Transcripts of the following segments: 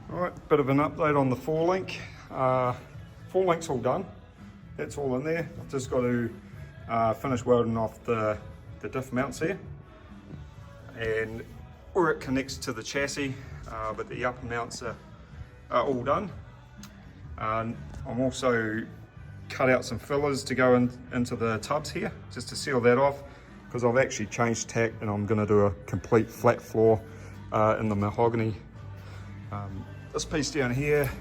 Alright, bit of an update on the 4-link. 4-link's all done. That's all in there. I've just got to finish welding off the diff mounts here. And where it connects to the chassis, but the upper mounts are all done. I'm also cut out some fillers to go into the tubs here, just to seal that off, because I've actually changed tack and I'm going to do a complete flat floor in the mahogany. This piece down here,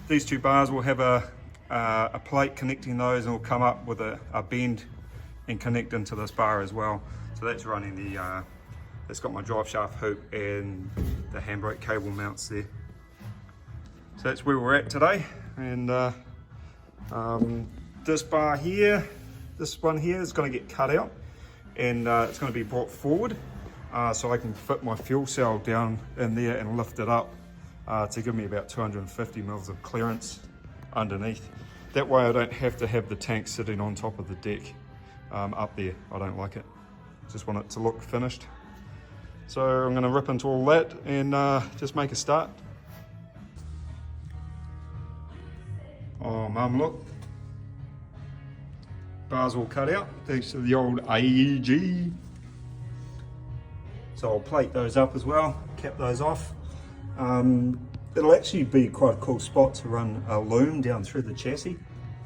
these two bars will have a plate connecting those, and will come up with a bend and connect into this bar as well. So that's running the, it's got my drive shaft hoop and the handbrake cable mounts there. So that's where we're at today. And this bar here, this one here is going to get cut out, and it's going to be brought forward so I can fit my fuel cell down in there and lift it up to give me about 250 mils of clearance underneath. That way I don't have to have the tank sitting on top of the deck up there. I don't like it. Just want it to look finished. So I'm going to rip into all that and just make a start. Oh mum, look. Bars all cut out thanks to the old AEG. So I'll plate those up as well, cap those off. It'll actually be quite a cool spot to run a loom down through the chassis,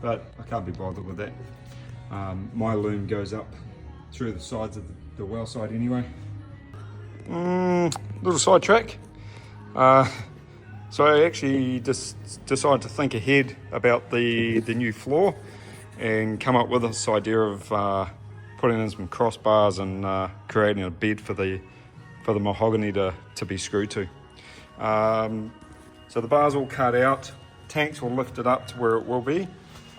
but I can't be bothered with that. My loom goes up through the sides of the well side anyway. Little sidetrack. So I actually just decided to think ahead about the new floor and come up with this idea of putting in some crossbars and creating a bed for the mahogany to be screwed to. So the bar's all cut out, tanks will lift it up to where it will be.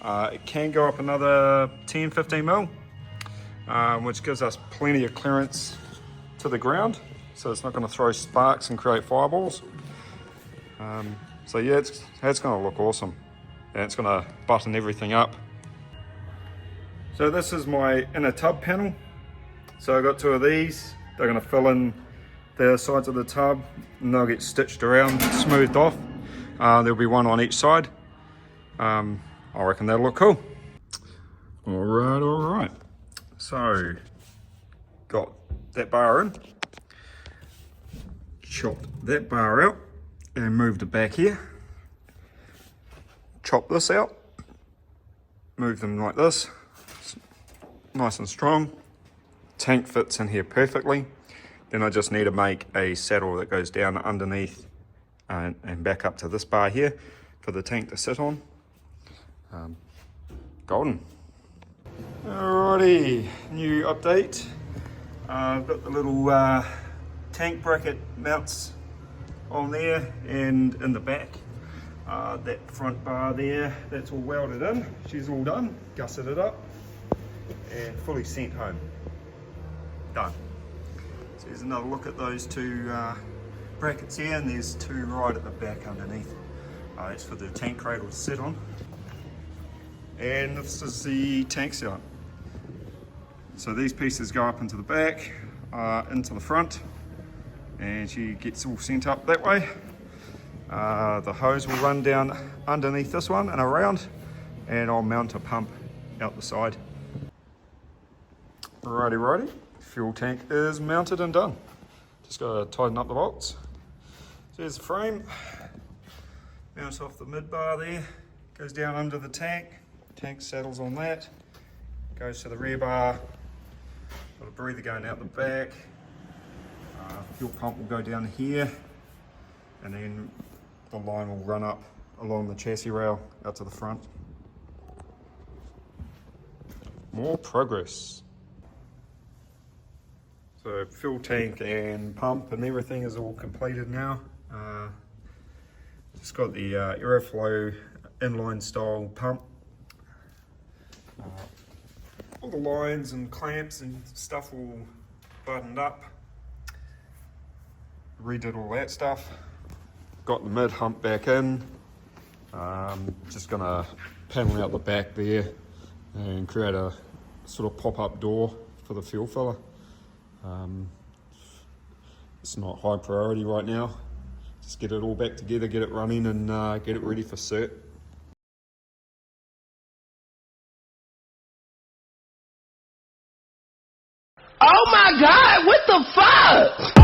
It can go up another 10-15 mil, which gives us plenty of clearance to the ground, so it's not going to throw sparks and create fireballs. So yeah, it's going to look awesome, and it's going to button everything up. So this is my inner tub panel. So I've got two of these. They're going to fill in the sides of the tub, and they'll get stitched around, smoothed off. There'll be one on each side. I reckon that'll look cool. All right. So, got that bar in, chopped that bar out, and moved it back here. Chop this out, move them like this, nice and strong. Tank fits in here perfectly. Then I just need to make a saddle that goes down underneath and back up to this bar here for the tank to sit on. Golden. Alrighty, new update. I've got the little tank bracket mounts on there and in the back. That front bar there, that's all welded in. She's all done, gusseted it up and fully sent home. Done. So here's another look at those two brackets here, and there's two right at the back underneath. It's for the tank cradle to sit on. And this is the tank setup. So these pieces go up into the back, into the front, and she gets all sent up that way. The hose will run down underneath this one and around, and I'll mount a pump out the side. Righty. Fuel tank is mounted and done. Just got to tighten up the bolts. So there's the frame. Mounts off the mid bar there. Goes down under the tank. Tank saddles on that. Goes to the rear bar. Got a breather going out the back. Fuel pump will go down here. And then the line will run up along the chassis rail out to the front. More progress. So fuel tank and pump and everything is all completed now. Just got the Aeroflow inline style pump. All the lines and clamps and stuff all buttoned up. Redid all that stuff. Got the mid hump back in. Just gonna panel out the back there and create a sort of pop-up door for the fuel filler. It's not high priority right now. just get it all back together, get it running, and get it ready for cert. Oh my God, what the fuck?